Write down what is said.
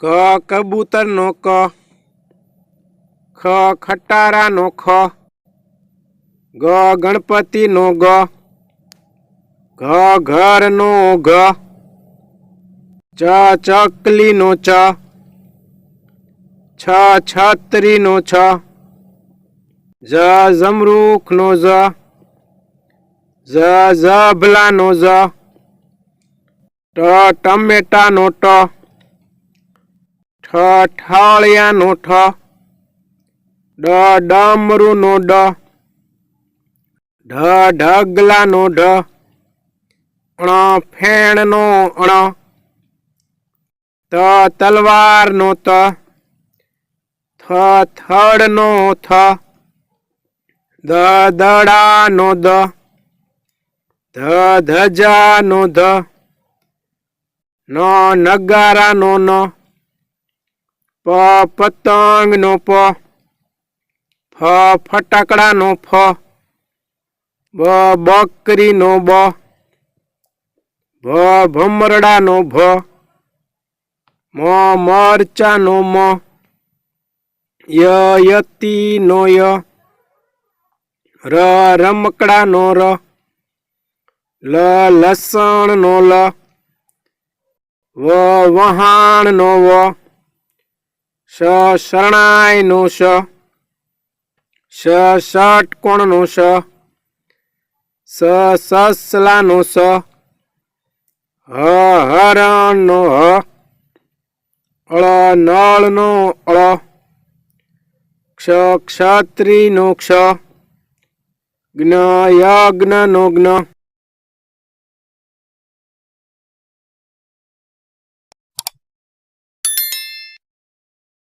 ક કબૂતર નો ક, ખ ખટારા નો ખ, ગ ગણપતિ નો ગ, ઘ ઘર નો ઘ, ચ ચકલી નો ચ, છ છત્રી નો છ, જ જમરૂખ નો જ, જ ઝબલા નો જ, ટ ટમેટા નો ટ, ઠ ઠાળિયા નો ઠ, ડ ડમરૂ નો ડ, ઢ ઢગલા નો ઢ, ણ ફેણ નો ણ, ત તલવાર નો ત, થ થડ નો થ, દ દડા નો દ, ધ ધજા નો ધ, ન નગારા નો ન, પ પતંગ નો પ, ફ ફટાકડા નો ફ, બ બકરી નો બ, ભ ભમરડા નો ભ, મ મરચા નો મ, ય યતી નો ય, ર રમકડા નો ર, લ લસણ નો લ, વ વહાણ નો વ, શ શરણાઈ નો શ, શ ષટકોણ નો શ, સ સસલા નો સ, હ હરણ નો હ, અળ નળ નો અળ, ક્ષ ક્ષત્રી નો ક્ષ, જ્ઞ યજ્ઞ નો જ્ઞ,